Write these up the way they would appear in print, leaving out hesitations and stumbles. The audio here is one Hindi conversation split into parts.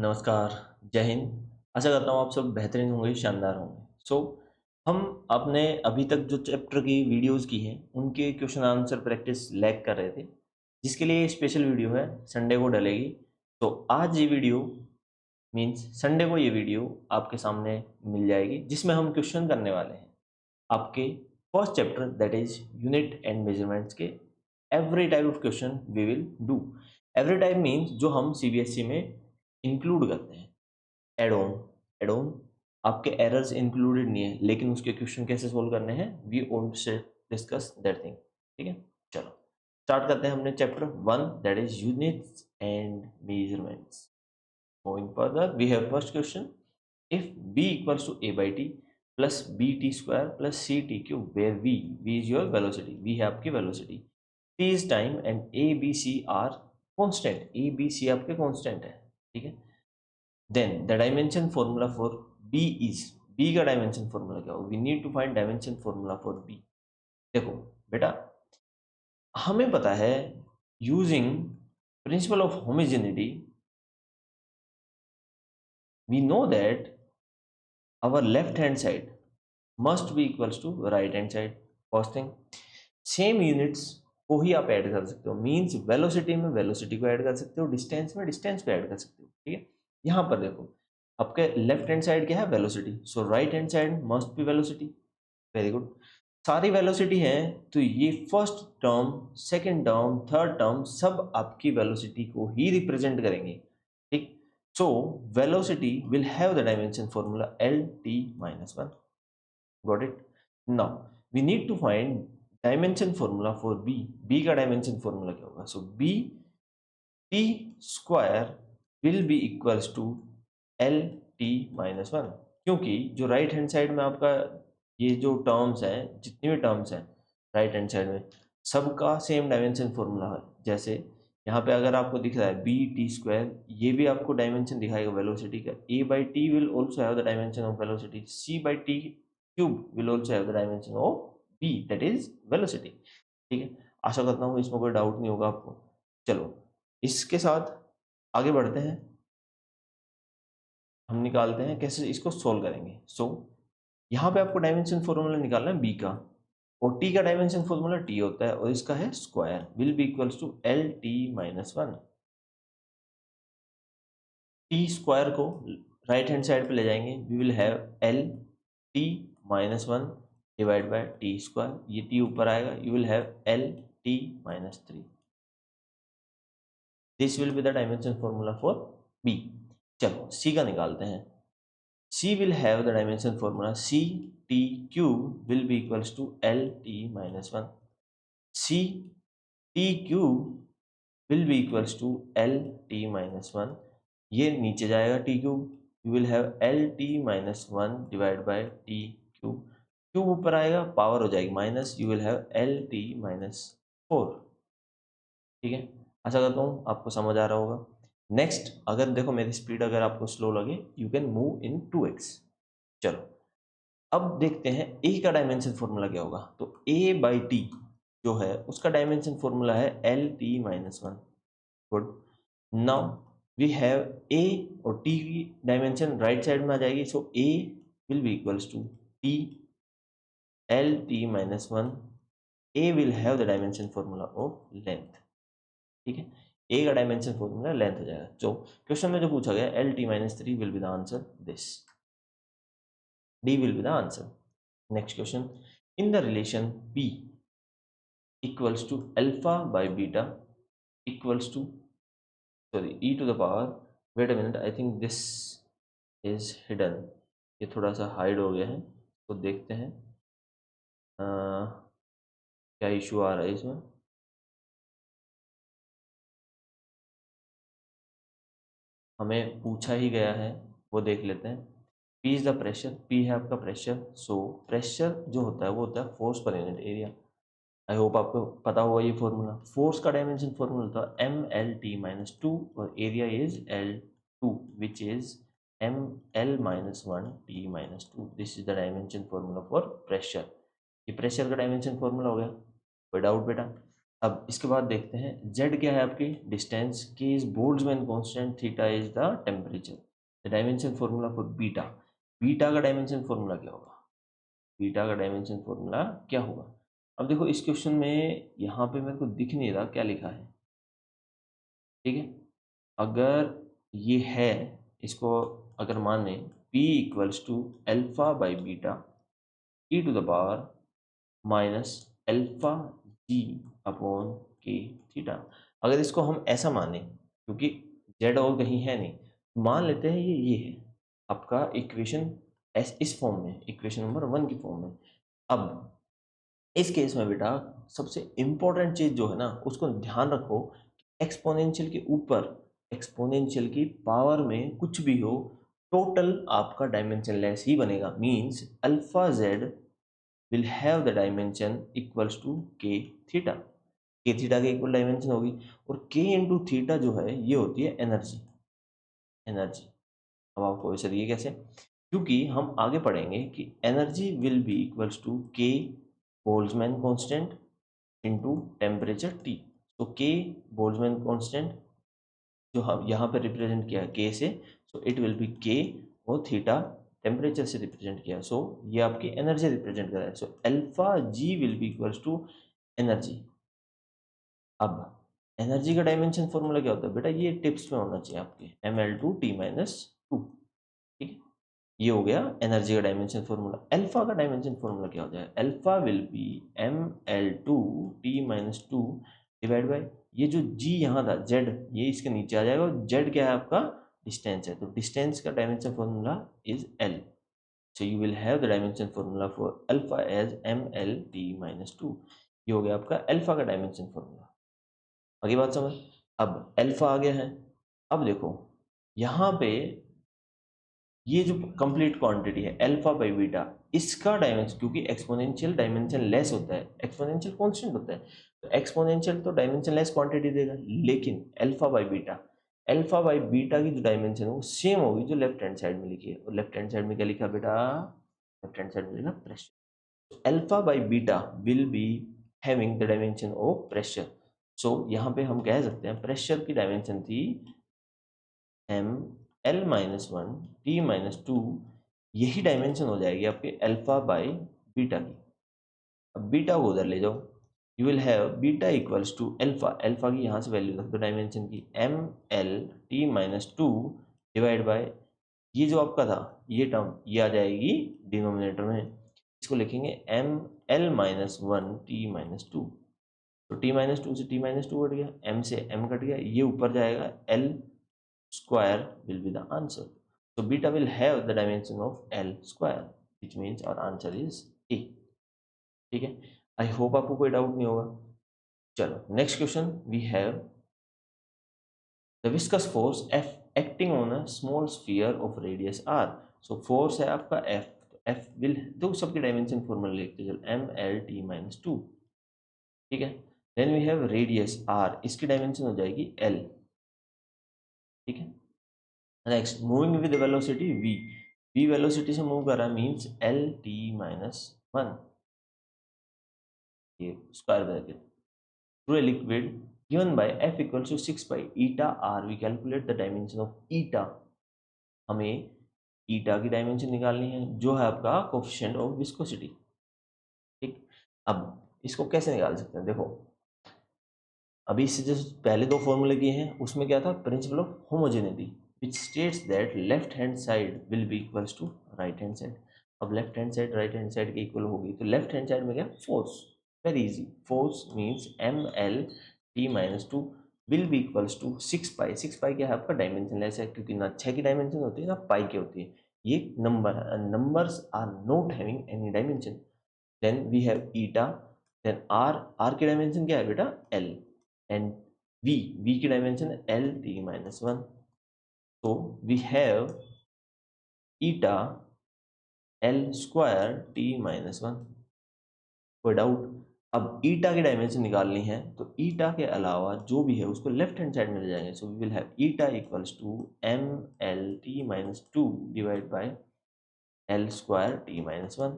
नमस्कार, जय हिंद। आशा करता हूँ आप सब बेहतरीन होंगे, शानदार होंगे। हम आपने अभी तक जो चैप्टर की वीडियोज़ की हैं, उनके क्वेश्चन आंसर प्रैक्टिस लैग कर रहे थे, जिसके लिए स्पेशल वीडियो है, संडे को डलेगी। तो आज ये वीडियो मीन्स संडे को ये वीडियो आपके सामने मिल जाएगी, जिसमें हम क्वेश्चन करने वाले हैं आपके first chapter that is unit and measurements के every type of question we will do. Every type means जो हम सीबीएसई में इंक्लूड करते हैं। एड ऑन, एड ऑन आपके एरर्स इंक्लूडेड नहीं है, लेकिन उसके क्वेश्चन कैसे सोल्व करने हैं we want to discuss that thing. ठीक है, चलो स्टार्ट करते हैं हमने chapter 1 that is units and measurements. Going further we have first question, if b equals to a by t plus bt square plus ct cube where v is your velocity, v है आपकी velocity, t is time and a b c are constant, a b c आपके constant है। ठीक है, then the dimension formula for b is, b का dimension formula क्या हो, we need to find dimension formula for b। देखो बेटा, हमें पता है using principle of homogeneity we know that our left hand side must be equals to right hand side। First thing, same units को ही आप ऐड कर सकते हो, मींस वेलोसिटी में वेलोसिटी को ऐड कर सकते हो, डिस्टेंस में डिस्टेंस को ऐड कर सकते हो। ठीक है, यहाँ पर देखो आपके लेफ्ट हैंड साइड क्या है, velocity, so right hand side must be velocity. Very good, सारी वेलोसिटी है तो ये first term, second term, third term सब आपकी वेलोसिटी को ही रिप्रेजेंट करेंगे। ठीक, so velocity will have the dimension formula L T minus one. Got it. Now we need to find dimension formula for B. B का डायमेंशन फॉर्मूला क्या होगा, so B T square will be equals to L T minus one, क्योंकि जो राइट हैंड साइड में आपका ये जो टर्म्स हैं, जितनी भी टर्म्स हैं राइट हैंड साइड में, सबका सेम डायमेंशन फॉर्मूला है। जैसे यहाँ पे अगर आपको दिख रहा है बी टी स्क्वायर, ये भी आपको डायमेंशन दिखाएगा वेलोसिटी का। A by T will also have the dimension of velocity, C by T cube will also have the dimension of B that is velocity. ठीक है, आशा करता हूँ इसमें कोई डाउट नहीं होगा आपको। चलो इसके साथ आगे बढ़ते हैं, हम निकालते हैं कैसे इसको सोल्व करेंगे। सो यहाँ पे आपको डायमेंशन फॉर्मूला निकालना है बी का, और टी का डायमेंशन फॉर्मूला टी होता है और इसका है square, will be equals to L T minus one. T square को राइट हैंड साइड पे ले जाएंगे, we will have L T minus one divide by T square, ये टी ऊपर आएगा, you will have L T minus three. This will be the dimension formula for B. चलो सी का निकालते हैं। C will have the dimension formula C T cube will be equals to L T minus 1. C T cube will be equals to L T minus 1. ये नीचे जाएगा T cube, you will have L T minus 1 divided by T cube. Cube ऊपर आएगा, पावर हो जाएगी minus, you will have L T minus 4. ठीक है, आशा करता हूँ आपको समझ आ रहा होगा। नेक्स्ट, अगर देखो मेरी स्पीड अगर आपको स्लो लगे, you can move in 2x। चलो अब देखते हैं ए का डायमेंशन फॉर्मूला क्या होगा। तो ए बाई टी जो है उसका डायमेंशन फॉर्मूला है L T minus one. Good, now we have A और टी की डायमेंशन राइट साइड में आ जाएगी, so A will be equals to T L T minus one. A will have the dimension formula of length. ठीक है, ए का डायमेंशन फॉर्मूला लेंथ हो जाएगा। जो क्वेश्चन में जो पूछा गया L T minus three will be the answer, this D will be the answer. Next question, in the relation P equals to alpha by beta equals to, sorry, e to the power, wait a minute, I think this is hidden, ये थोड़ा सा हाइड हो गया है, तो देखते हैं क्या इशू आ रहा है इसमें। हमें पूछा ही गया है, वो देख लेते हैं। P is the pressure, P है आपका प्रेशर, सो प्रेशर जो होता है वो होता है फोर्स पर यूनिट एरिया। आई होप आपको पता होगा ये फॉर्मूला। फोर्स का डायमेंशन फॉर्मूला था M L T minus two, और area is L two which is M L minus one T minus two. This is the dimension formula for pressure. ये प्रेशर का डायमेंशन फॉर्मूला हो गया, कोई डाउट बेटा। अब इसके बाद देखते हैं z क्या है आपकी distance, k is Boltzmann constant, theta is the temperature. The dimension formula for beta, beta का डायमेंशन फॉर्मूला क्या होगा, बीटा का डायमेंशन फॉर्मूला क्या होगा। अब देखो इस क्वेश्चन में यहाँ पे मेरे को दिख नहीं रहा क्या लिखा है, ठीक है। अगर ये है, इसको अगर माने p equals to alpha by beta e to the power minus alpha z upon k theta, अगर इसको हम ऐसा माने, क्योंकि z और कहीं है नहीं, मान लेते हैं ये है आपका इक्वेशन, इस फॉर्म में, इक्वेशन नंबर 1 की फॉर्म में। अब इस केस में बेटा सबसे इंपॉर्टेंट चीज जो है ना, उसको ध्यान रखो, एक्सपोनेंशियल के ऊपर, एक्सपोनेंशियल की पावर में कुछ भी हो, टोटल आपका डायमेंशन लेस ही बनेगा। Means alpha z will have the dimension equals to k theta, k theta के इक्वल डायमेंशन होगी, और के इंटू थीटा जो है ये होती है एनर्जी, एनर्जी। अब आपको वैसे ये कैसे, क्योंकि हम आगे पढ़ेंगे कि energy will be equals to K Boltzmann constant into temperature T. तो के बोल्ट्जमैन कांस्टेंट जो हम यहाँ पे रिप्रेजेंट किया के से, सो इट विल बी के, और थीटा टेम्परेचर से रिप्रेजेंट किया, सो ये आपकी एनर्जी रिप्रेजेंट कर रहा है। So alpha G will be equals to energy. अब एनर्जी का डायमेंशन फॉर्मूला क्या होता है बेटा, ये टिप्स में होना चाहिए आपके, ml2 t-2, ठीक है। ये हो गया एनर्जी का डायमेंशन फॉर्मूला। अल्फा का डायमेंशन फॉर्मूला क्या होता है, alpha will be ml2 t-2 divide by ये जो g यहाँ था z, ये इसके नीचे आ जाएगा, और z क्या है आपका डिस्टेंस है, तो डिस्टेंस का dimension formula is l। so you will have the dimension formula for alpha as ml-t-2। ये हो गया आपका अल्फा का डायमेंशन फॉर्मूला। आगे बात समझ। अब अल्फा आ गया है, अब देखो यहाँ पे ये जो कंप्लीट क्वांटिटी है अल्फा बाई बीटा, इसका डायमेंशन, क्योंकि एक्सपोनेंशियल डायमेंशन लेस होता है, एक्सपोनेंशियल कांस्टेंट होता है, तो एक्सपोनेंशियल तो डायमेंशन लेस क्वांटिटी देगा, लेकिन alpha by beta, alpha by beta की जो डायमेंशन है वो सेम होगी जो लेफ्ट हैंड साइड में लिखी है। और लेफ्ट हैंड साइड में क्या लिखा बेटा, लेफ्ट हैंड साइड में लिखा pressure. Alpha by beta will be having the dimension of pressure. So यहाँ पे हम कह सकते हैं प्रेशर की डायमेंशन थी एम l-1 t-2, यही डायमेंशन हो जाएगी आपके अल्फा बाई बीटा की। अब बीटा को उधर ले जाओ, you will have beta equals to alpha, alpha की यहाँ से वैल्यू रख दो डायमेंशन की, ml-t-2 डिवाइड बाय ये जो आपका था ये टर्म, ये आ जाएगी डिनोमिनेटर में, इसको लिखेंगे ml-1 t-2। तो t-2 से t-2 कट गया, m से m कट गया, ये ऊपर जाएगा, l square will be the answer. So beta will have the dimension of L square, which means our answer is A। ठीक है, आई होप आपको कोई डाउट नहीं होगा। चलो next question we have the viscous force F acting on a small sphere of radius R। So force है आपका F, तो F विल, तो सबके डायमेंशन फॉर्मूला लिखते चलो ml-t-2, ठीक है। Then we have radius R, इसकी डायमेंशन हो जाएगी L, ठीक है। Next moving with velocity v, v velocity से मूव कर रहा है, मींस l-t-1, ये square bracket, through a liquid given by f equals to 6 by eta r, we calculate the dimension of eta. हमें ईटा की डायमेंशन निकालनी है जो है आपका कोफिशिएंट ऑफ विस्कोसिटी, ठीक। अब इसको कैसे निकाल सकते हैं, देखो अभी इससे जो पहले दो फॉर्मूले किए हैं उसमें क्या था, principle of homogeneity which states that left hand side will be equals to right hand side। अब left hand side right hand side के इक्वल होगी, तो लेफ्ट हैंड साइड में क्या, force, very easy, force means ml-t-2 will be equals to 6 pi, 6 pi क्या है आपका डायमेंशन लेस है, क्योंकि ना 6 की डायमेंशन होती है ना पाई की होती है, ये नंबर है, numbers are not having any dimension. Then we have eta, then R की डायमेंशन क्या है बेटा एल, एंड v की dimension l-t-1, so we have eta l square t-1। कोई डाउट। अब ईटा की डायमेंशन निकालनी है, तो ईटा के अलावा जो भी है उसको लेफ्ट हैंड साइड में ले जाएंगे, so we will have eta equals to ml-t-2 divide by l square t-1,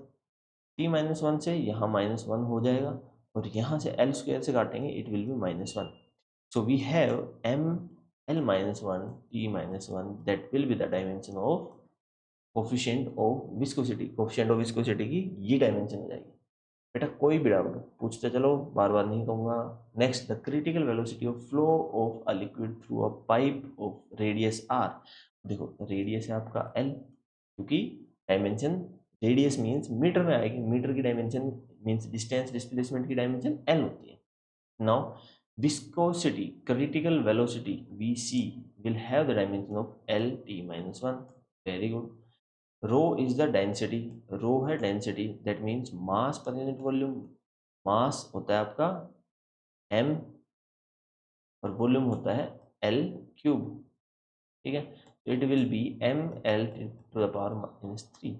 t-1 से यहाँ -1 हो जाएगा, और यहाँ से एल स्क्वायर से काटेंगे, it will be -1. So we have M L -1 T -1 that will be the dimension of coefficient of viscosity. Coefficient of viscosity की ये डायमेंशन हो जाएगी. बेटा कोई भी डाउट पूछते चलो, बार बार नहीं कहूँगा. Next, the critical velocity of flow of a liquid through a pipe of radius R. देखो रेडियस है आपका एल, क्योंकि डायमेंशन रेडियस मीन्स मीटर में आएगी, मीटर की डायमेंशन मीन्स डिस्टेंस डिस्प्लेसमेंट की डायमेंशन एल होती है. Now viscosity critical velocity vc will have the dimension of l t minus 1. Very good. Rho is the density, rho है density, that means mass per unit volume. mass होता है आपका m और वॉल्यूम होता है l क्यूब. ठीक है, तो it will be M L to the power -3.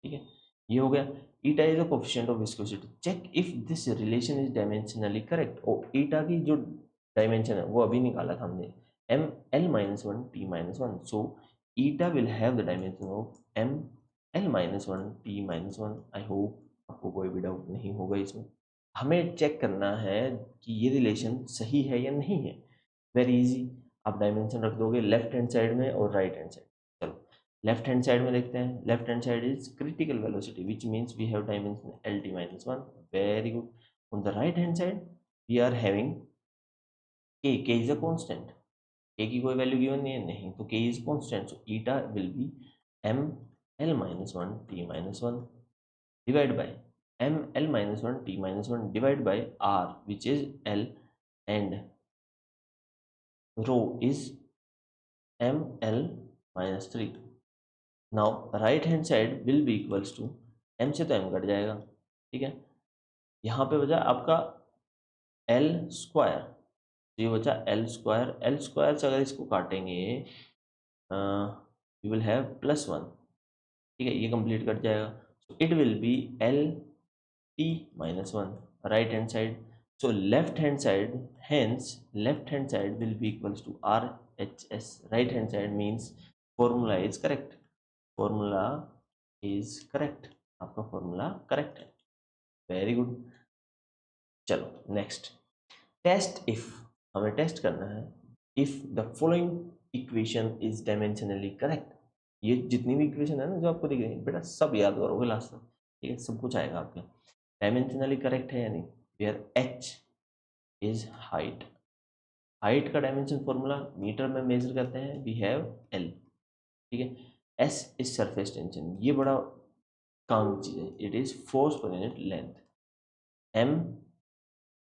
ठीक है, ये हो गया. Eta is the coefficient of viscosity. Check if this relation is dimensionally correct. और ईटा की जो डायमेंशन है वो अभी निकाला था हमने, M L -1 T -1. So eta will have the dimension of M L -1 T -1. I hope आपको कोई भी डाउट नहीं होगा इसमें. हमें चेक करना है कि ये रिलेशन सही है या नहीं है. वेरी इजी, आप डायमेंशन रख दोगे लेफ्ट हैंड साइड में और राइट हैंड साइड. चलो लेफ्ट हैंड साइड में देखते हैं. Left hand side is critical velocity which means we have dimension L T -1. Very good. On the right hand side we are having K is a constant. K की कोई वैल्यू गिवन नहीं है, नहीं, तो K is constant. So eta will be M L -1 T -1 divide by M L -1 T -1 divide by R which is L and rho is ml -3. Now right hand side will be equals to, m से तो m कट जाएगा. ठीक है, यहाँ पे बचा आपका l स्क्वायर, ये बचा l स्क्वायर. l स्क्वायर से अगर इसको काटेंगे यू विल हैव +1. ठीक है, ये कंप्लीट कट जाएगा. So it will B l t -1 right hand side. So left hand side, hence left hand side will be equals to RHS. Right hand side means formula is correct. Formula is correct. आपका formula correct है. Very good. चलो next. Test if. हमें टेस्ट करना है if the following equation is dimensionally correct. ये जितनी भी इक्वेशन है ना जो आपको दिख रही है बेटा सब याद करोगे लास्ट तक. ठीक है, सब कुछ आएगा आपके. डायमेंशनली करेक्ट है या नहीं. Where h is height. Height का डायमेंशन फॉर्मूला मीटर में मेजर करते हैं, वी हैव एल. ठीक है, एस इज सरफेस टेंशन, ये बड़ा काम की चीज है. It is force per unit length. M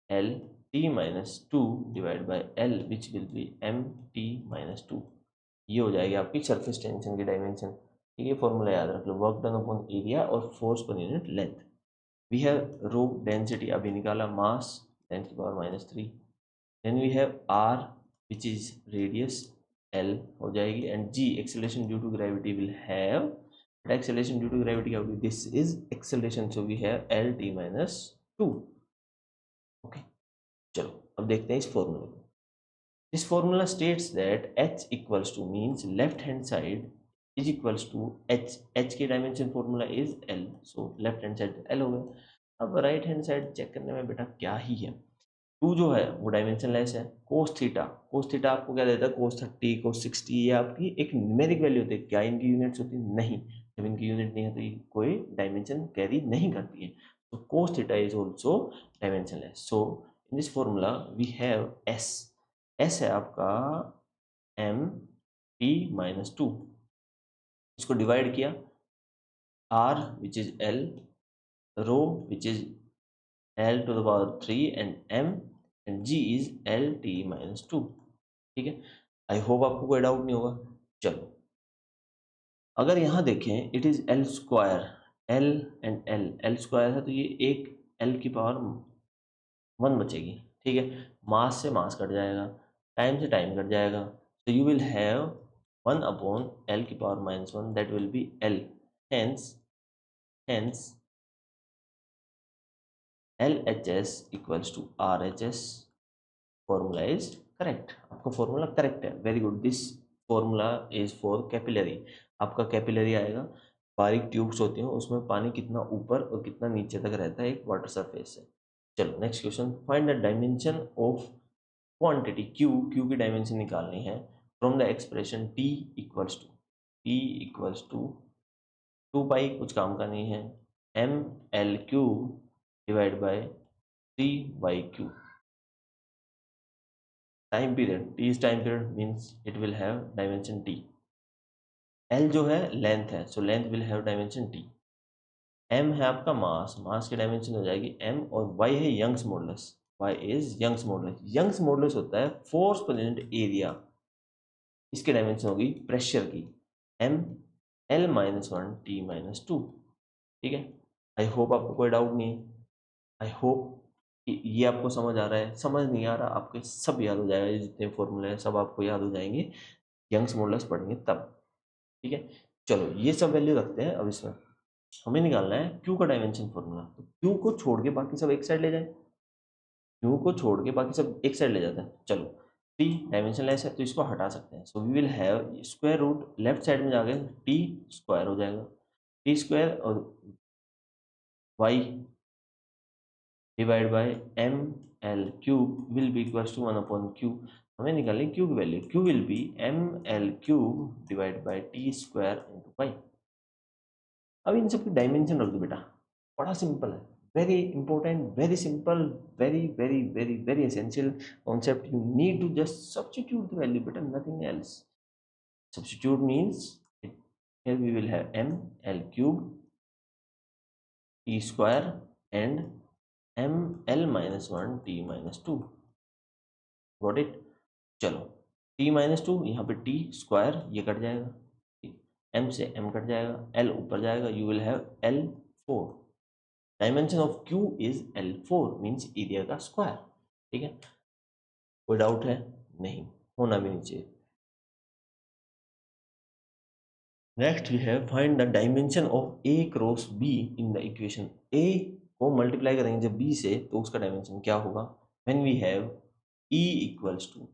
L T -2 divide by L which will be M T -2. ये हो जाएगी आपकी सरफेस टेंशन की डायमेंशन. ठीक है, फॉर्मूला याद रख लो. वर्क डन अपॉन एरिया और force per unit length. We have rho density अभी निकाला, मास 10⁻³ then we have r which is radius l हो जाएगी and g acceleration due to gravity will have, but acceleration due to gravity क्या होगी, this is acceleration, so we have l t -2. Okay, चलो अब देखते हैं इस फॉर्मूले को. This formula states that h equals to means left hand side is equals to h. h की dimension formula is l, so left hand side l हो गया. अब राइट हैंड साइड चेक करने में बेटा क्या ही है. 2 जो है वो डायमेंशन लेस है. कोस थीटा, कोस थीटा आपको क्या देता है, कोस 30 कोस 60. ये आपकी एक न्यूमेरिक वैल्यू होती है. क्या इनकी यूनिट्स होती है, नहीं. जब इनकी यूनिट नहीं होती कोई डायमेंशन कैरी नहीं करती है. तो cos theta is also dimensionless. So in this formula we have S. S है आपका एम टी -2. इसको डिवाइड किया, R which is L, rho which is l to the power 3 and g is l t -2. ठीक है, आई होप आपको कोई डाउट नहीं होगा. चलो अगर यहाँ देखें it is l square, l and l square है तो ये एक l की पावर 1 बचेगी. ठीक है, मास से मास कट जाएगा, टाइम से टाइम कट जाएगा. तो यू विल हैव 1/l की power -1 that will B l. Hence LHS equals to RHS. Formula is correct. आपका फॉर्मूला करेक्ट है. Very good. This formula is for capillary. आपका कैपिलरी आएगा, बारीक ट्यूब्स होती हैं उसमें पानी कितना ऊपर और कितना नीचे तक रहता है एक वाटर सरफेस से. चलो next question, find the dimension of quantity Q, Q की डायमेंशन निकालनी है from the expression T equals to 2 pi, कुछ काम का नहीं है, M L Q divide by 3 y Q. Time period, T is time period means it will have dimension T. L जो है लेंथ है, so length will have dimension T. M है आपका मास, मास की डायमेंशन हो जाएगी एम, और वाई है Young's modulus, Y is Young's modulus. Young's modulus होता है फोर्स पर यूनिट एरिया, इसकी डायमेंशन होगी प्रेशर की, M L minus one T minus two. ठीक है, आई होप आपको कोई डाउट नहीं है, आई होप कि ये आपको समझ आ रहा है। समझ नहीं आ रहा आपके सब याद हो जाएगा, ये जितने फॉर्मूले हैं सब आपको याद हो जाएंगे, यंग्स मॉडुलस पढ़ेंगे तब। ठीक है, चलो ये सब वैल्यू रखते हैं। अब इसमें हमें निकालना है क्यू का डायमेंशन फॉर्मूला, तो क्यू को छोड़ के बाकी सब एक साइड ले जाए, क्यू को छोड़ के बाकी सब एक साइड ले जाते हैं। चलो टी डायमेंशन लेस है तो इसको हटा सकते हैं, so we will have square root left side में जाके टी स्क्वायर हो जाएगा, टी स्क्वायर और Y divide by M L cube will be equals to 1/क्यू। हमें निकालनी क्यू की value, Q will be M L cube divide by T square into Y. अब इन सबकी डायमेंशन रख दो बेटा, बड़ा सिंपल है, very important, very simple, very very very very essential concept. You need to just substitute the value बेटा, nothing else. Substitute means here we will have m l cube t square and m l minus 1 t minus 2, got it. चलो t माइनस टू, यहाँ पे t स्क्वायर ये कट जाएगा, m से m कट जाएगा, l ऊपर जाएगा, you will have l4। Dimension of Q is L4 means area का स्क्वायर। ठीक है, कोई डाउट है? नहीं, होना भी नहीं चाहिए। Next we have find the dimension of A cross B in the equation. A को मल्टीप्लाई करेंगे जब B से तो उसका डायमेंशन क्या होगा, when we have E equals to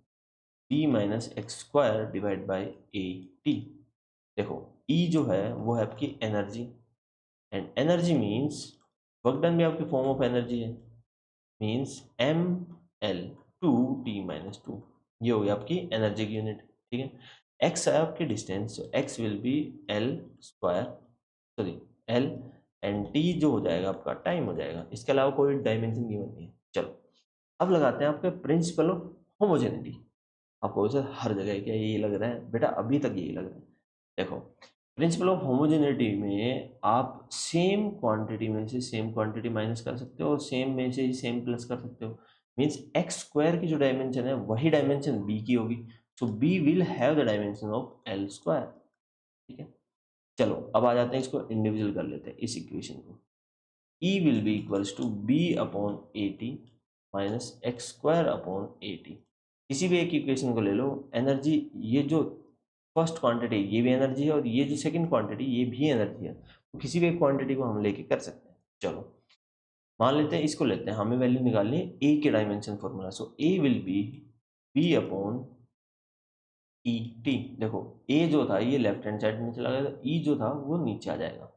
B minus x square divide by AT। देखो E जो है वो है आपकी energy, and energy means work done भी आपकी फॉर्म ऑफ एनर्जी है, means M L two T minus two, ये हो गई आपकी एनर्जी की यूनिट। ठीक है, एक्स है आपकी distance, so x will be L square, sorry L, and T जो हो जाएगा आपका टाइम हो जाएगा। इसके अलावा कोई डायमेंशन गिवन नहीं है। चलो अब लगाते हैं आपके प्रिंसिपल ऑफ होमोजेनिटी। आपको वैसे हर जगह क्या यही लग रहा है बेटा, अभी तक यही लग रहा है। देखो प्रिंसिपल ऑफ होमोजेनिटी में आप सेम क्वांटिटी में से सेम क्वांटिटी माइनस कर सकते हो और सेम में से ही सेम प्लस कर सकते हो, मीन्स एक्स स्क्वायर की जो डायमेंशन है वही डायमेंशन बी की होगी, so B will have the dimension of L square. ठीक है, चलो अब आ जाते हैं, इसको इंडिविजुअल कर लेते हैं इस इक्वेशन को। E will be equals to B upon A T minus x square upon A T. किसी भी एक इक्वेशन को ले लो, एनर्जी ये जो फर्स्ट क्वांटिटी ये भी एनर्जी है और ये जो सेकंड क्वांटिटी ये भी एनर्जी है, तो किसी भी एक क्वांटिटी को हम लेके कर सकते हैं। चलो मान लेते हैं इसको लेते हैं, हमें वैल्यू निकालनी है ए के dimension formula, so A will be B upon E T. देखो ए जो था ये लेफ्ट हैंड साइड में चला गया, तो ई जो था वो नीचे आ जाएगा।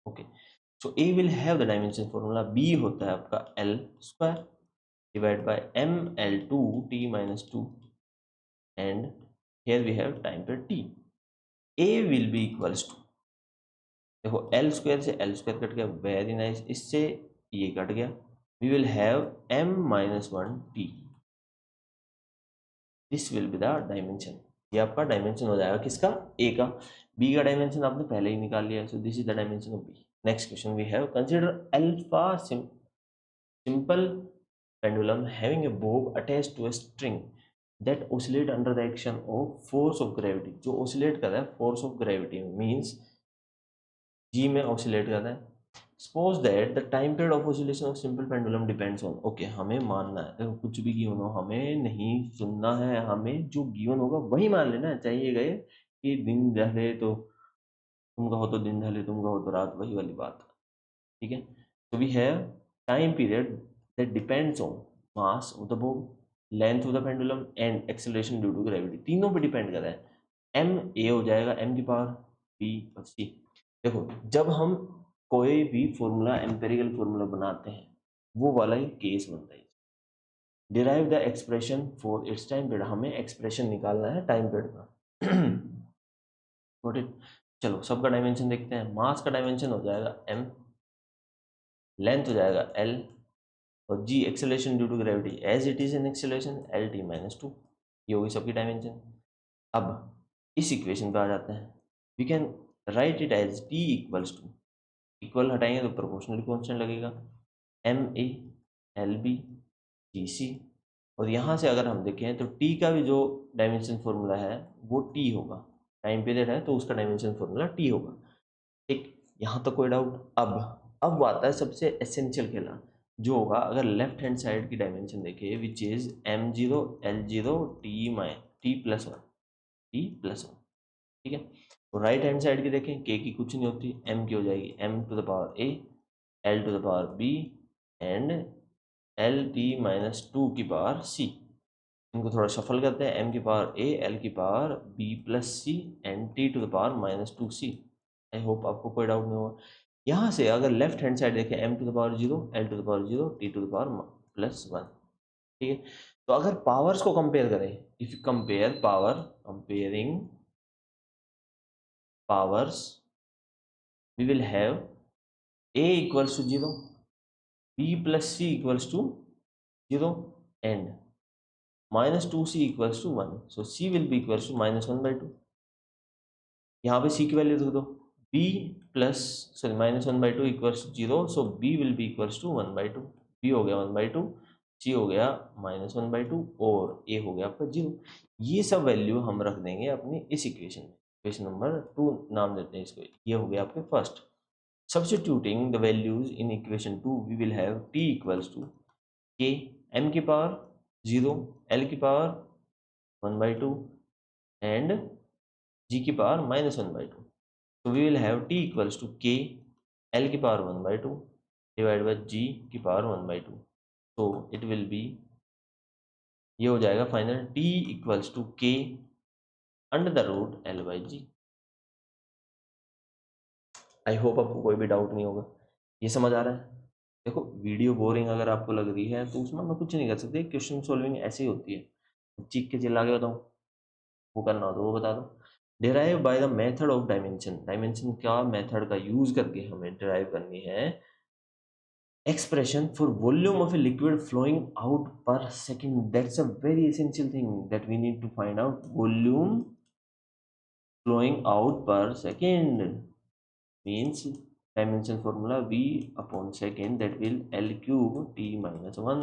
Okay, so A will have the dimension formula, B होता है आपका L square divide by M L two T minus two, and here we have time per t। a will be equals to, देखो एल स्क्वायर से एल स्क्वायर कट गया, वेरी नाइस, इससे ये कट गया, we will have m minus one T, this will be the dimension. ये आपका डायमेंशन हो जाएगा किसका, a का। b का डायमेंशन आपने पहले ही निकाल लिया, so this is the dimension of b। Next question we have consider alpha simple pendulum having a bob attached to a string that oscillate under the action of force of gravity। जो oscillate कर रहा है force of gravity means g में oscillate कर रहा है। Suppose that the time period of oscillation of simple pendulum depends on, okay, हमें मानना है, देखो कुछ भी गिवन हो हमें नहीं सुनना है, हमें जो गिवन होगा वही मान लेना है। चाहिए गए कि दिन ढले तो तुम कहो तो दिन ढले, तुम कहो तो रात, वही वाली बात। ठीक है, तो we have time period that depends on mass of the bob, length of the pendulum and acceleration due to gravity, तीनों पे डिपेंड कर रहा है। एम ए हो जाएगा एम की पावर बी और सी। देखो जब हम कोई भी फॉर्मूला एम्पेरिकल फॉर्मूला बनाते हैं वो वाला ही केस बनता है। Derive the expression for its time period, हमें एक्सप्रेशन निकालना है टाइम पीरियड का। Got it. चलो सबका डायमेंशन देखते हैं। मास का डायमेंशन हो जाएगा m, लेंथ हो जाएगा l, और g acceleration due to gravity as it is in acceleration L T minus two. ये होगी सबकी डायमेंशन। अब इस इक्वेशन पे आ जाते हैं। We can write it as t equals to, equal हटाएंगे तो प्रोपोर्शनल कांस्टेंट लगेगा, M A L B G C. और यहाँ से अगर हम देखें तो t का भी जो डायमेंशन फॉर्मूला है वो t होगा। टाइम पीरियड है तो उसका डायमेंशन फॉर्मूला t होगा। ठीक, यहाँ तक कोई डाउट? अब आता है सबसे एसेंशियल खेला, जो होगा अगर लेफ्ट हैंड साइड की डायमेंशन देखें, which is M zero L zero T plus one, T plus one. ठीक है, तो राइट हैंड साइड की देखें, के की कुछ नहीं होती, एम की हो जाएगी M to the power A, L to the power B, and L T minus two की पावर सी। इनको थोड़ा शफल करते हैं, एम की पावर ए, एल की power B plus C, and T to the power minus two C. I hope आपको कोई डाउट नहीं होगा। यहाँ से अगर लेफ्ट हैंड साइड देखें, M to the power zero, L to the power zero, T to the power plus one. ठीक है, तो अगर पावर्स को कंपेयर करें, if you compare power, comparing powers, we will have a equals to 0, b plus c equals to 0, and minus 2c equals to 1. So c will be equals to minus 1 by 2. यहाँ पे c की वैल्यू रख दो, b plus sorry minus 1 by 2 equals to 0, so b will be equals to 1 by 2। b हो गया 1 by 2, c हो गया माइनस 1 by 2, और a हो गया आपका 0। ये सब वैल्यू हम रख देंगे अपनी इस इक्वेशन में। इक्वेशन नंबर 2 नाम देते हैं इसको। ये हो गया आपके first. Substituting the values in equation 2, we will have t equals to k m की पावर 0, l की पावर 1 by 2, and g की power minus 1 by 2. So we will have t equals to k l की power 1 by 2 divided by g की power 1 by 2. So it will be, ये हो जाएगा final t equals to k under the root l by g। I hope आपको कोई भी डाउट नहीं होगा। ये समझ आ रहा है? देखो वीडियो बोरिंग अगर आपको लग रही है तो उसमें मैं कुछ नहीं कर सकती, क्वेश्चन सॉल्विंग ऐसी होती है। चीख के चिल्ला के बताऊँ, वो करना हो तो वो बता दो। Derive by the method of dimension, dimension का मेथड का यूज करके हमें डिराइव करनी है expression for volume of a liquid flowing out per second. That's a very essential thing that we need to find out. Volume flowing out per second means dimension formula v upon second, that will l cube t minus 1।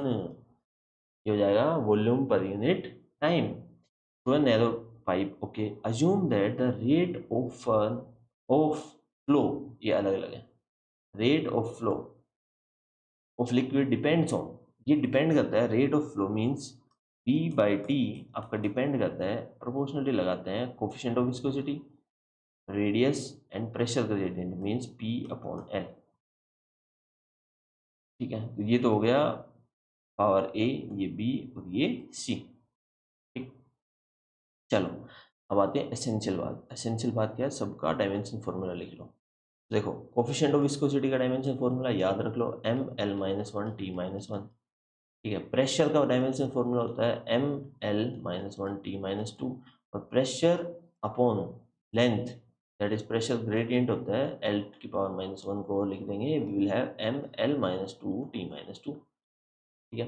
ये हो जाएगा volume per unit time through a narrow pipe. Okay, assume that the rate of flow, ये अलग अलग है, rate of flow of liquid depends on, ये डिपेंड करता है, rate of flow means p by T आपका डिपेंड करता है, प्रोपोर्शनली लगाते हैं coefficient of viscosity, radius and pressure gradient means p upon l। ठीक है, तो ये तो हो गया पावर a, ये b और ये c। ठीक, चलो अब आते हैं एसेंशियल बात। एसेंशियल बात क्या है? सबका डायमेंशन फॉर्मूला लिख लो। देखो कोफिशिएंट ऑफ विस्कोसिटी का डायमेंशन फॉर्मूला याद रख लो, M L minus one T minus one. ठीक है, प्रेशर का डायमेंशन फॉर्मूला होता है M L minus one T minus two, और pressure upon length that is pressure gradient होता है एल की पावर माइनस वन को लिख देंगे, we will have M L minus two T minus two. ठीक है,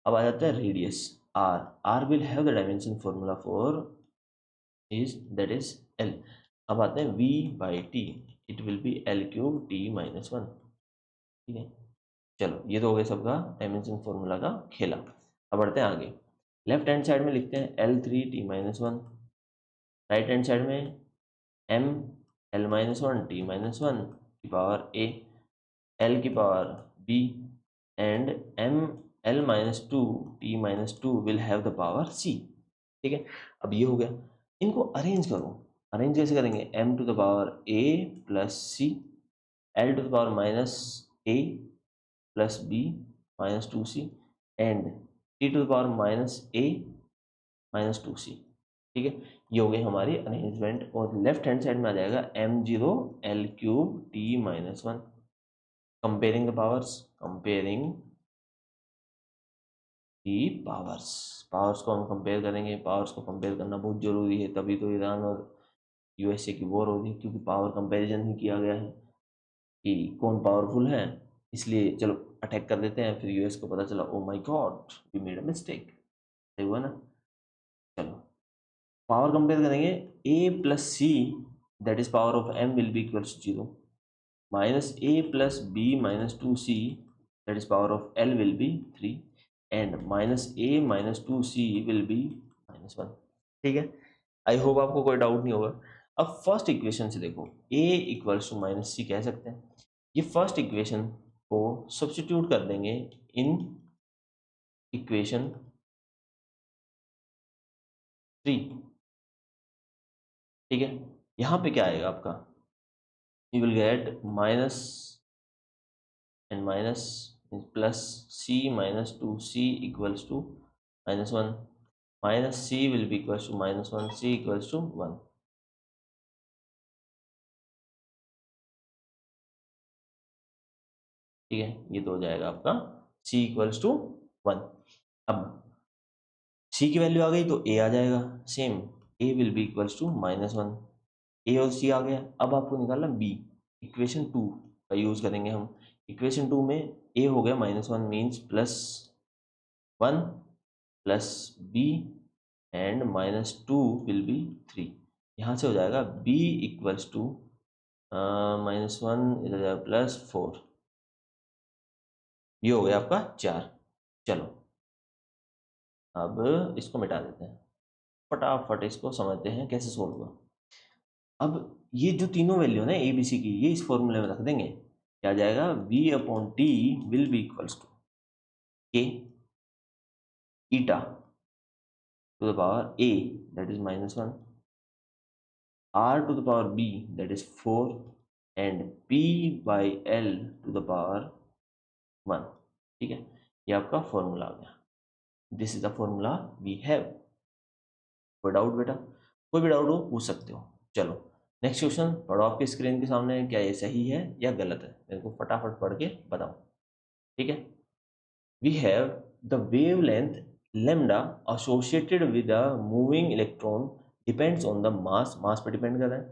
अब आ जाता है radius R. R will have the dimension formula for is that is L. अब आते हैं V by T, it will be L cube T minus one. ठीक है, चलो ये तो हो गया सबका डायमेंशन फॉर्मूला का खेला। अब बढ़ते हैं आगे। लेफ्ट हैंड साइड में लिखते हैं L three T minus one, right hand side में M L minus one T minus one की पावर ए, एल की power B, and M L minus two T minus two will have the power C. ठीक है, अब ये हो गया, इनको अरेंज करो। अरेंज कैसे करेंगे? M to the power A plus C, L to the power minus A plus B minus two C, and T to the power minus A minus two C. ठीक है, ये हो गई हमारी अरेंजमेंट। और लेफ्ट हैंड साइड में आ जाएगा M zero L cube T minus one. Comparing the powers, comparing की पावर्स को हम कंपेयर करेंगे। पावर्स को कंपेयर करना बहुत ज़रूरी है, तभी तो ईरान और यूएसए की वॉर हो रही है, क्योंकि पावर कंपैरिजन ही किया गया है कि कौन पावरफुल है। इसलिए चलो अटैक कर देते हैं, फिर यूएस को पता चला oh my God we made a mistake, सही हुआ ना। चलो पावर कंपेयर करेंगे, A plus C that is power of M will be equals 0 minus A plus B minus 2c that is power of L will be 3 and minus A minus 2c will be -1। ठीक है, आई होप आपको कोई डाउट नहीं होगा। अब फर्स्ट इक्वेशन से देखो, a इक्वल्स टू माइनस सी कह सकते हैं। ये फर्स्ट इक्वेशन को सब्स्टिट्यूट कर देंगे इन इक्वेशन 3। ठीक है, यहाँ पे क्या आएगा आपका, you will get minus and minus plus c minus 2c equals to -1 minus c will be equals to -1 c equals to 1। ठीक है, ये तो हो जाएगा आपका c इक्वल्स टू 1। अब c की वैल्यू आ गई तो a आ जाएगा same, a will be equals to -1। a और c आ गया, अब आपको निकालना b। इक्वेशन 2 का यूज करेंगे हम। इक्वेशन 2 में a हो गया -1 means +1 plus b and -2 will be 3। यहाँ से हो जाएगा b इक्वल्स टू -1 इधर जाएगा +4, ये हो गया आपका 4। चलो अब इसको मिटा देते हैं, फटाफट इसको समझते हैं कैसे सोल्व होगा। अब ये जो तीनों वैल्यू है ना ए बी सी की, ये इस फॉर्मूले में रख देंगे, क्या आ जाएगा v upon T will be equals to के eta to the power a that is -1 r to the power b that is 4 and p by l to the power 1। ठीक है, ये आपका फॉर्मूला आ गया, this is the formula we have. कोई डाउट बेटा, कोई भी डाउट हो पूछ सकते हो। चलो नेक्स्ट क्वेश्चन पढ़ो आपके स्क्रीन के सामने, क्या ये सही है या गलत है, मेरे को फटाफट पढ़ के बताओ। ठीक है, we have the wavelength lambda associated with a moving electron depends on the mass पे डिपेंड कर रहा है,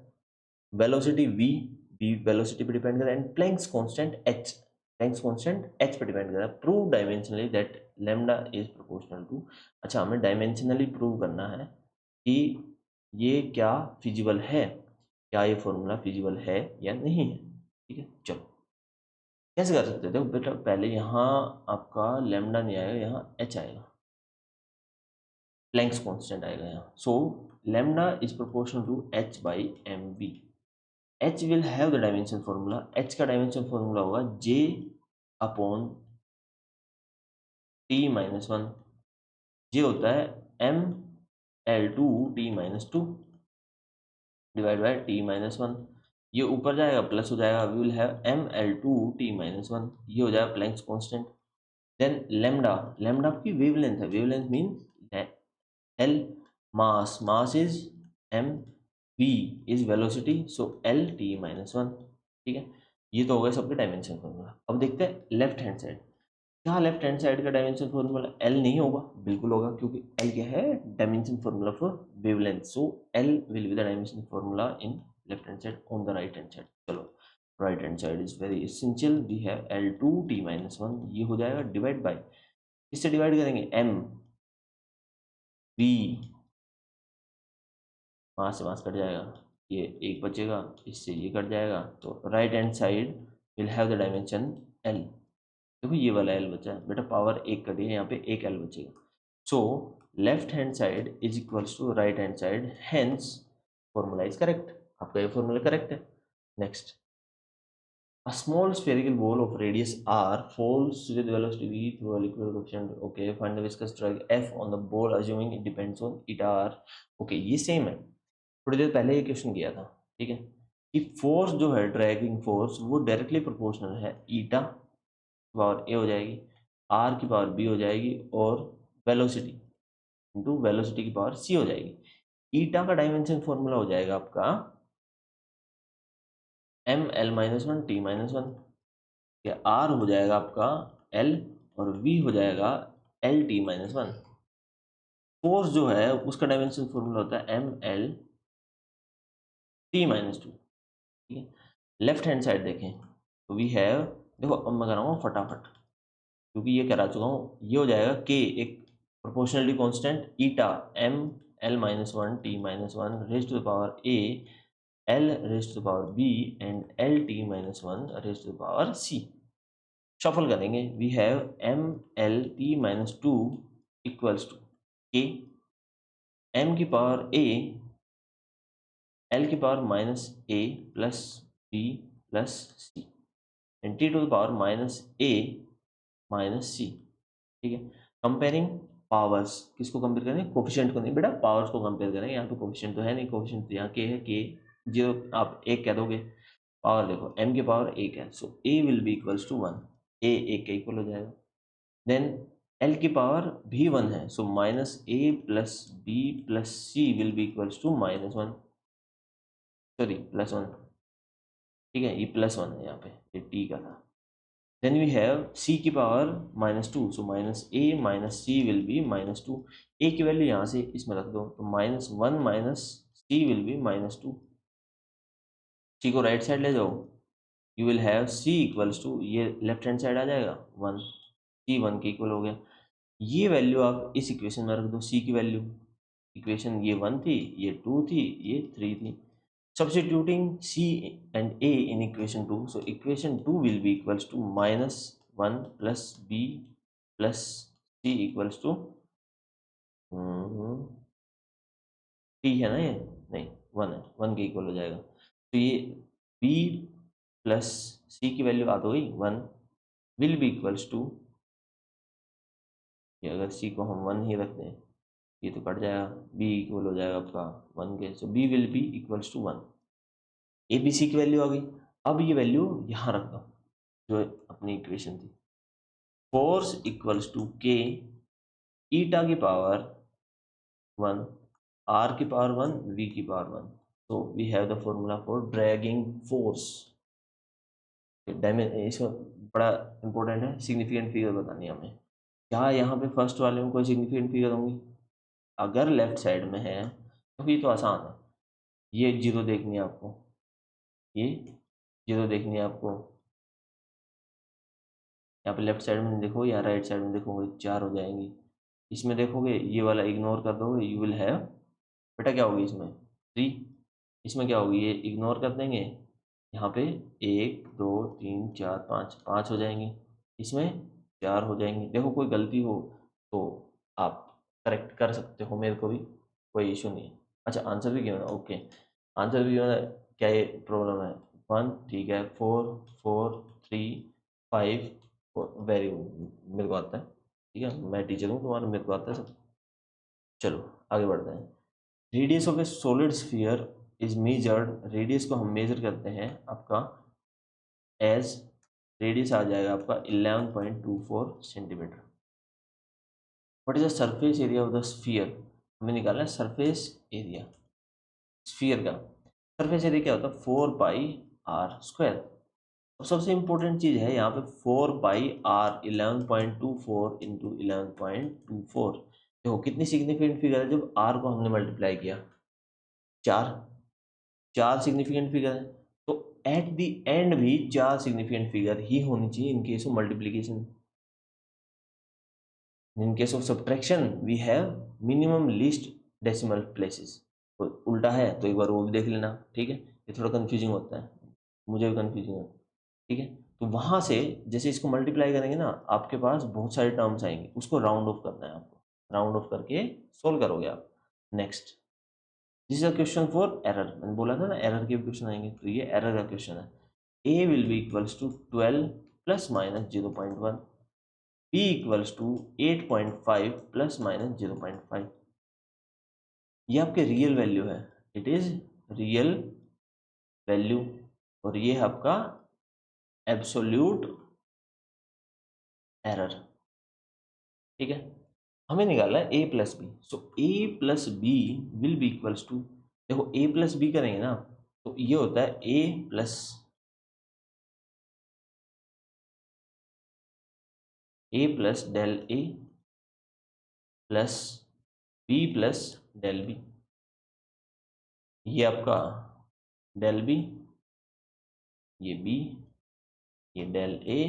वेलोसिटी v वेलोसिटी पे डिपेंड कर रहा है, एंड प्लैंक्स कांस्टेंट h पे डिपेंड कर रहा है। Prove dimensionally that lambda is proportional to. अच्छा, हमें डायमेंशनली प्रूव करना है कि ये क्या फिजिबल है, क्या ये फॉर्मूला फिजिबल है या नहीं है। ठीक है, चलो कैसे कर सकते हैं, देखो बेटा पहले यहाँ आपका लैम्डा नहीं आएगा, यहाँ एच आएगा, प्लैंक्स कांस्टेंट आएगा यहाँ। So lambda is proportional to H by M V. H will have the dimension formula, H का डायमेंशन फॉर्मूला होगा जे अपॉन टी -1। जे होता है ml2 t-2 divide by t-1। ये ऊपर जाएगा प्लस हो जाएगा, we will have ml2 t-1, ये हो जाएगा Planck's constant. Then lambda, lambda आपकी वेवलेंथ है, wavelength mean L, mass is m, v is velocity, so l t-1। ठीक है, ये तो हो गया सबके डायमेंशन फॉर्मूला। अब देखते हैं लेफ्ट हैंड साइड, क्या लेफ्ट हैंड साइड का डायमेंशन फॉर्मूला एल नहीं होगा, बिल्कुल होगा, क्योंकि एल क्या है, dimension formula for wavelength. So L will be the dimension formula in left hand side on the right hand side. चलो right hand side is very essential, we have L2 t-1, ये हो जाएगा डिवाइड बाय, किससे डिवाइड करेंगे, m v, वहाँ से मास कट जाएगा, ये एक बचेगा, इससे ये कट जाएगा, तो right hand side will have the dimension l। देखो ये वाला एल बचा है बेटा, पावर एक कटी है, यहाँ पे एक एल बचेगा। So left hand side is equals to right hand side, hence formula is correct, आपका ये फॉर्मूला करेक्ट है। Next, a small spherical ball of radius r falls with velocity v through a liquid coefficient, okay, find the viscous drag f on the ball assuming it depends on eta r। okay, ये सेम है, थोड़ी देर पहले ये क्वेश्चन किया था। ठीक है, कि फोर्स जो है ड्रैगिंग फोर्स वो डायरेक्टली प्रोपोर्शनल है ईटा पावर ए हो जाएगी, आर की पावर बी हो जाएगी, और वेलोसिटी इंटू वेलोसिटी की पावर सी हो जाएगी। ईटा का डायमेंशन फॉर्मूला हो जाएगा आपका एम एल -1 t-1, या आर हो जाएगा आपका एल और वी हो जाएगा L T minus one. Force जो है उसका डायमेंशन फॉर्मूला होता है M L T minus two. ठीक है, लेफ्ट हैंड साइड देखें तो वी हैव, देखो अब मैं कराऊंगा फटाफट क्योंकि ये करा चुका हूँ। ये हो जाएगा के एक proportionality constant eta M L minus one T minus one raise to the power A L raise to the power B and L T minus one raise to the power C. Shuffle करेंगे, we have M L T minus two equals to K M की पावर ए एल की power minus A plus B plus C and T to the power minus A minus C. ठीक है, कंपेयरिंग पावर्स, किसको कंपेयर करें, कोफिशिएंट को नहीं बेटा, पावर्स को कंपेयर करें। यहाँ पे कोफिशिएंट तो है नहीं, कोफिशिएंट यहाँ के है, के जीरो आप एक कह दोगे, पावर देखो एम की पावर एक है, so A will be equals to one, A एक के इक्वल हो जाएगा। देन एल की पावर भी वन है, so minus A plus B plus C will be equals to minus one, sorry plus one. ठीक है, ये प्लस वन है यहाँ पे, ये टी का था। देन वी हैव c की power minus two, so minus A minus C will be minus two. A की वैल्यू यहाँ से इसमें रख दो, तो minus one minus C will be minus two. C को राइट साइड ले जाओ, you will have c equals to, ये लेफ्ट हैंड साइड आ जाएगा वन, सी वन के इक्वल हो गया। ये वैल्यू आप इस इक्वेशन में रख दो, c की वैल्यू, इक्वेशन ये वन थी, ये टू थी, ये थ्री थी। Substituting c and a in equation 2, so equation 2 will be equals to minus 1 plus b plus c equals to t है ना, ये नहीं वन है, वन के इक्वल हो जाएगा। तो ये b प्लस c की वैल्यू आ तो गई one, will be equals to, ये अगर c को हम वन ही रख दें ये तो कट जाएगा, b इक्वल हो जाएगा आपका वन के, so b will be equals to one. A B C की वैल्यू आ गई। अब ये वैल्यू यहाँ रख दो जो अपनी इक्वेशन थी, फोर्स इक्वल्स टू के ईटा की पावर वन आर की पावर वन वी की पावर वन। तो we have the formula for dragging force. इसमें बड़ा इंपॉर्टेंट है, सिग्निफिकेंट फिगर बतानी है हमें। क्या यहाँ पे फर्स्ट वाले में कोई सिग्निफिकेंट फिगर होंगी? अगर लेफ्ट साइड में है तो ये तो आसान है, ये जीरो देखनी है आपको, ये जीरो देखनी है आपको। यहाँ पे लेफ्ट साइड में देखो या राइट साइड में देखोगे चार हो जाएंगी। इसमें देखोगे ये वाला इग्नोर कर दोगे, यू विल हैव, बेटा क्या होगी इसमें थ्री, इसमें क्या होगी, ये इग्नोर कर देंगे, यहाँ पे एक दो तीन चार पाँच, पाँच हो जाएंगी, इसमें चार हो जाएंगी। देखो कोई गलती हो तो आप करेक्ट कर सकते हो, मेरे को भी कोई इशू नहीं है। अच्छा आंसर भी क्यों ना, ओके आंसर भी क्यों ना, क्या ये प्रॉब्लम है, वन ठीक है, four four three five, very good मेरे को आता है। ठीक है, मैं टीचर हूँ तुम्हारा, मेरे को आता है सब। चलो आगे बढ़ते हैं। Radius of A solid sphere is measured, radius को हम मेजर करते हैं आपका एज, रेडियस आ जाएगा आपका 11.24 centimetre. What is the surface area of the sphere, हमें निकालना है सरफेस एरिया स्फीयर का। सरफेस एरिया क्या होता है, फोर पाई आर स्क्वायर। और सबसे इंपॉर्टेंट चीज है यहाँ पे फोर बाई आर, 11.24 इंटू 11.24। देखो कितनी सिग्निफिकेंट फिगर है जब आर को हमने मल्टीप्लाई किया, चार, चार सिग्निफिकेंट फिगर है। तो एट द एंड भी चार सिग्निफिकेंट फिगर ही होनी चाहिए in case of multiplication. In case of subtraction we have minimum least decimal places. तो उल्टा है तो एक बार वो भी देख लेना, ठीक है, ये थोड़ा कंफ्यूजिंग होता है, मुझे भी कंफ्यूजिंग होता है। ठीक है, तो वहां से जैसे इसको मल्टीप्लाई करेंगे ना, आपके पास बहुत सारे टर्म्स आएंगे, उसको राउंड ऑफ करना है आपको, राउंड ऑफ करके सोल्व करोगे आप। Next, this is a question for error, मैंने बोला था ना एरर के क्वेश्चन आएंगे, तो ये एरर का क्वेश्चन है। A will be equals to 12 plus minus 0.1, B equals to 8.5 plus minus 0.5। ये आपके रियल वैल्यू है, इट इज रियल वैल्यू, और ये है आपका एब्सोल्यूट एरर। ठीक है, हमें निकालना है A plus B, so A plus B will be equals to, देखो ए प्लस बी करेंगे ना तो ये होता है A plus del A plus B plus del B, ये आपका डेल बी, ये बी, ये डेल ए,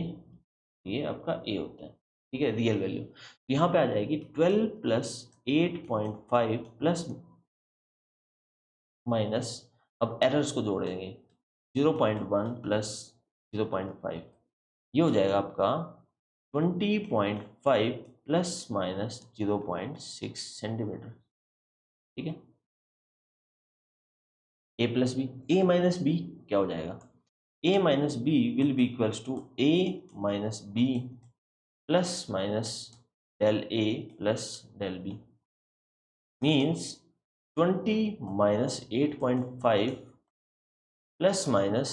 ये आपका ए होता है, ठीक है, रियल वैल्यू। यहाँ पे आ जाएगी 12 प्लस 8.5 प्लस माइनस, अब एरर्स को जोड़ेंगे, 0.1 प्लस 0.5, ये हो जाएगा आपका 20.5 प्लस माइनस 0.6 सेंटीमीटर, ठीक है। A plus B, A minus B क्या हो जाएगा, A minus B will be equals to A minus B plus minus del A plus del B, means 20 minus 8.5 plus minus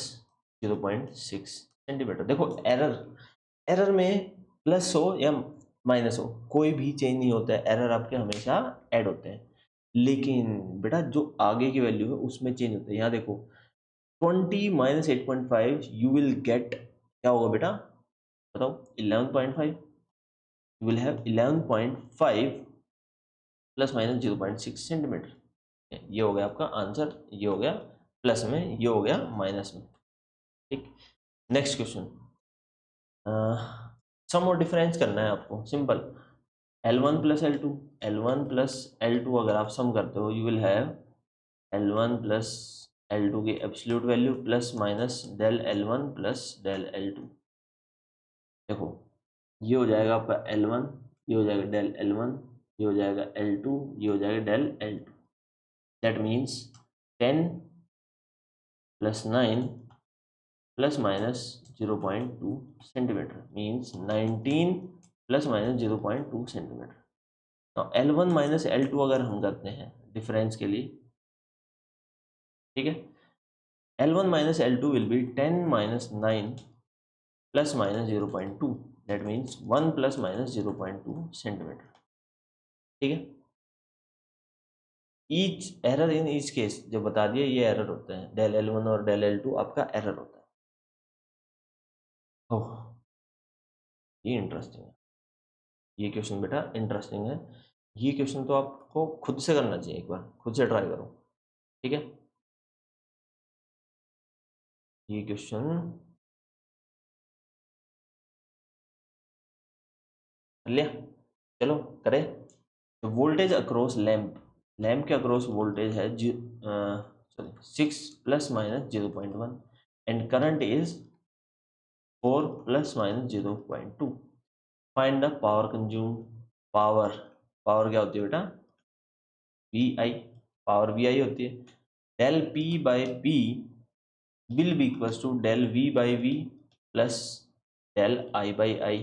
0.6 centimetre. देखो एरर, एरर में प्लस हो या माइनस हो कोई भी चेंज नहीं होता है, एरर आपके हमेशा ऐड होते हैं, लेकिन बेटा जो आगे की वैल्यू है उसमें चेंज होता है। यहाँ देखो 20 माइनस 8.5 यू विल गेट, क्या होगा बेटा बताओ, 11.5, you will have 11.5 plus minus 0.6 centimetre, ये हो गया आपका आंसर, ये हो गया प्लस में, ये हो गया माइनस में, ठीक। नेक्स्ट क्वेश्चन, सम और डिफरेंस करना है आपको, simple, L1 plus L two, L1 plus L2 अगर आप सम करते हो you will have L1 plus L2 की absolute value plus minus del L1 plus del L2। देखो ये हो जाएगा आपका L1, ये हो जाएगा डेल L1, ये हो जाएगा L2, ये हो जाएगा del L2, that means 10 plus 9 plus minus 0.2 centimetre, means 19 plus minus 0.2 centimetre. तो L1 माइनस L2 अगर हम करते हैं डिफरेंस के लिए, ठीक है, L1 minus L2 will be 10 minus 9 plus minus 0.2, that means 1 plus minus 0.2 centimetre, ठीक है। Each error in each case जो बता दिए ये एरर होता है, डेल L1 और डेल L2 आपका एरर होता है। ओह ये इंटरेस्टिंग है, ये क्वेश्चन बेटा इंटरेस्टिंग है, ये क्वेश्चन तो आपको खुद से करना चाहिए, एक बार खुद से ट्राई करो, ठीक है। ये क्वेश्चन कर लिया, चलो करें। तो वोल्टेज अक्रॉस लैंप, लैंप के अक्रॉस वोल्टेज है sorry 6 plus minus 0.1 and current is 4 plus minus 0.2, find the power consume, power, power क्या होती है बेटा, V I, power V I होती है, del P by P will be equals to del V by V plus del I by I,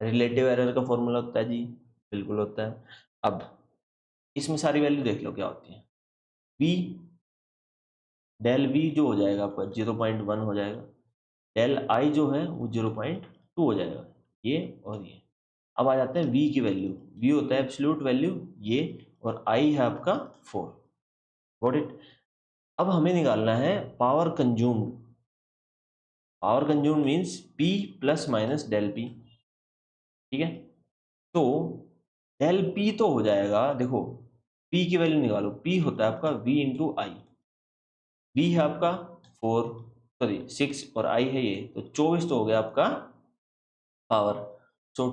relative error का फॉर्मूला होता है जी, बिल्कुल होता है। अब इसमें सारी वैल्यू देख लो क्या होती है, वी, डेल वी जो हो जाएगा आपका 0.1 हो जाएगा, डेल आई जो है वो 0.2 हो जाएगा, ये और ये। अब आ जाते हैं वी की वैल्यू, वी होता है एब्सोल्यूट वैल्यू ये, और आई है आपका 4, गॉट इट। अब हमें निकालना है power consumed, power consumed means P plus minus del P, ठीक है। तो डेल पी तो हो जाएगा, देखो पी की वैल्यू निकालो, पी होता है आपका वी इंटू आई, वी है आपका 4 सॉरी 6 और आई है ये, तो 24 तो हो गया आपका power, so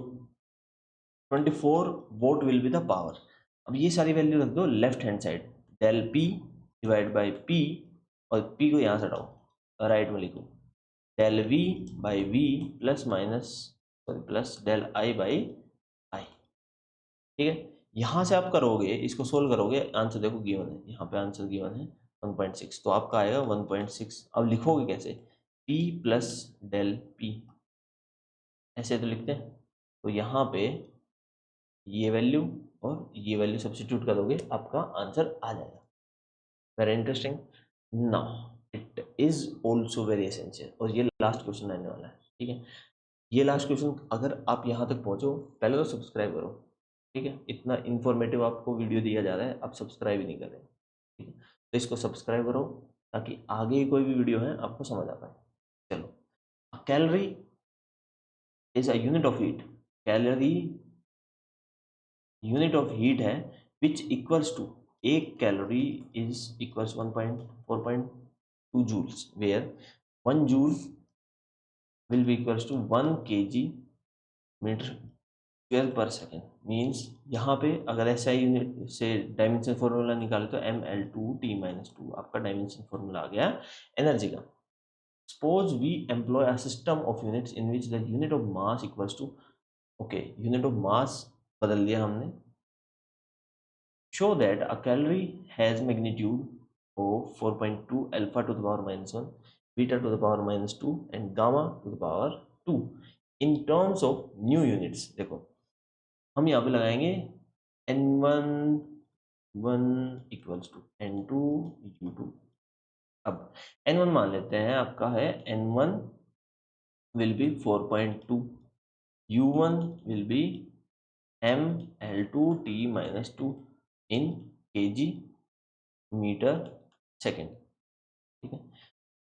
24 watt will be the power. अब ये सारी वैल्यू रख दो left hand side, del P divide by P, और पी को यहाँ से हटाओ, राइट में लिखो del V by V plus minus sorry plus del I by I, ठीक है। यहाँ से आप करोगे, इसको सोल्व करोगे, आंसर देखो गिवन है, यहाँ पे आंसर गिवन है 1.6, तो आपका आएगा 1.6। अब लिखोगे कैसे, P प्लस डेल P, ऐसे तो लिखते हैं, तो यहाँ पे ये वैल्यू और ये वैल्यू सब्स्टिट्यूट करोगे, आपका आंसर आ जाएगा। Very interesting, now it is also very essential, और ये लास्ट क्वेश्चन आने वाला है, ठीक है। ये लास्ट क्वेश्चन, अगर आप यहाँ तक पहुँचो पहले तो सब्सक्राइब करो, ठीक है, इतना इन्फॉर्मेटिव आपको वीडियो दिया जा रहा है, आप सब्सक्राइब ही नहीं कर रहे, ठीक है, तो इसको सब्सक्राइब करो ताकि आगे कोई भी वीडियो है आपको समझ आ पाए। चलो, calorie is a unit of heat, calorie unit of heat है विच इक्वल्स टू एक calorie is equals 4.2 joules, where 1 joule will be equals to 1 kg metre square पर सेकेंड। मीन्स यहाँ पे अगर SI यूनिट से डायमेंशन फॉर्मूला निकाले तो mL2T-2 आपका डायमेंशन फॉर्मूला आ गया एनर्जी का। Suppose we employ a system of units in which the unit of mass equals to, okay unit of mass बदल दिया हमने। Show that a calorie has magnitude of 4.2 alpha to the power -1, beta to the power -2 and gamma to the power 2 in terms of new units. देखो हम यहाँ पे लगाएंगे n1 1 equals to n2 u2। अब n1 मान लेते हैं आपका है n1 will be 4.2, u1 will be mL2T-2 in kg metre second, ठीक है।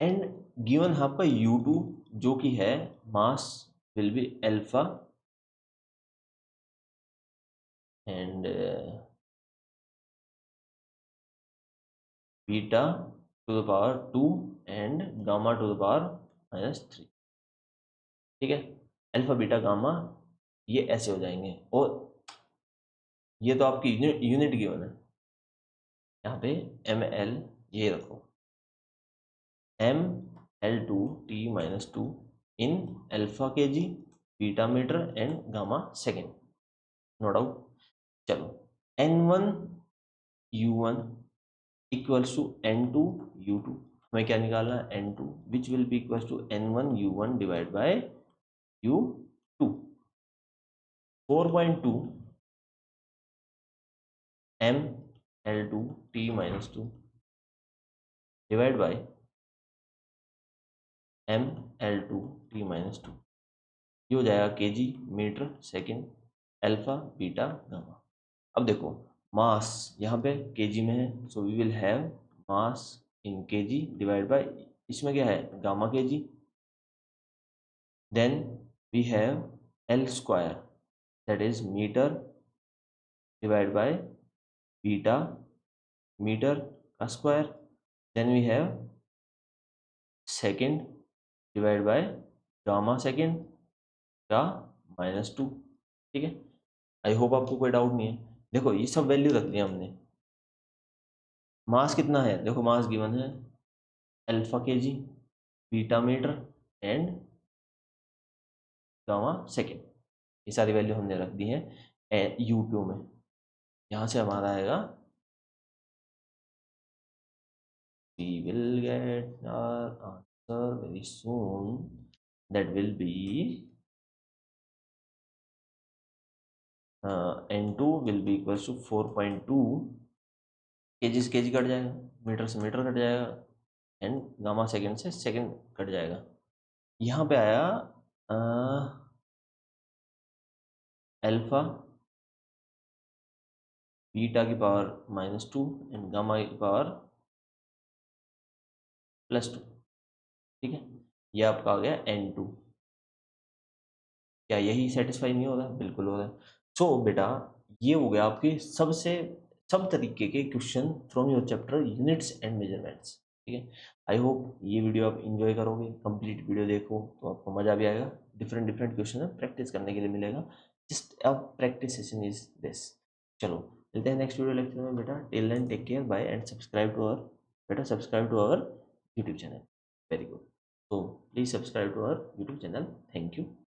एंड गिवन आपका u2 जो कि है mass will be alpha and beta to the power 2 and gamma to the power -3, ठीक है। अल्फा बीटा गामा ये ऐसे हो जाएंगे और ये तो आपकी यूनिट गिवन है। यहाँ पे ml ये रखो mL2T-2 in alpha kg beta metre and gamma second, no doubt. चलो n1 u1 equals to n2 u2, हमें क्या निकालना है n2 which will be equals to n1 u1 divide by u2। 4.2 mL2T-2 divide by mL2T-2, ये हो जाएगा kg metre second alpha beta gamma. अब देखो मास यहाँ पे kg में है, so we will have mass in kg divide by इसमें क्या है gamma kg, then we have L square that is metre divide by beta metre का square, then we have second divide by gamma second का -2, ठीक है। आई होप आपको कोई डाउट नहीं है। देखो ये सब वैल्यू रख दिया हमने। मास कितना है, देखो मास गिवन है alpha kg beta metre and gamma second, ये सारी वैल्यू हमने रख दी है u2 में। यहाँ से हमारा आएगा we will get our answer very soon, that will be n2 will be equals to 4.2, kg से kg कट जाएगा, मीटर से मीटर कट जाएगा एंड गामा सेकेंड से सेकेंड कट जाएगा। यहाँ पे आया अल्फा बीटा की पावर -2 एंड गामा की पावर +2, ठीक है। ये आपका आ गया n2। क्या यही सेटिस्फाई नहीं हो रहा, बिल्कुल हो रहा है। सो बेटा ये हो गया आपके सबसे सब तरीके के question from your chapter units and measurements, ठीक है। आई होप ये वीडियो आप इंजॉय करोगे, कंप्लीट वीडियो देखो तो आपको मज़ा भी आएगा। डिफरेंट डिफरेंट क्वेश्चन प्रैक्टिस करने के लिए मिलेगा, just a practice session is this. चलो मिलते हैं नेक्स्ट वीडियो लेक्चर में बेटा। Till then take care, bye and subscribe to our बेटा, subscribe to our YouTube channel. Very good, so please subscribe to our YouTube channel. Thank you.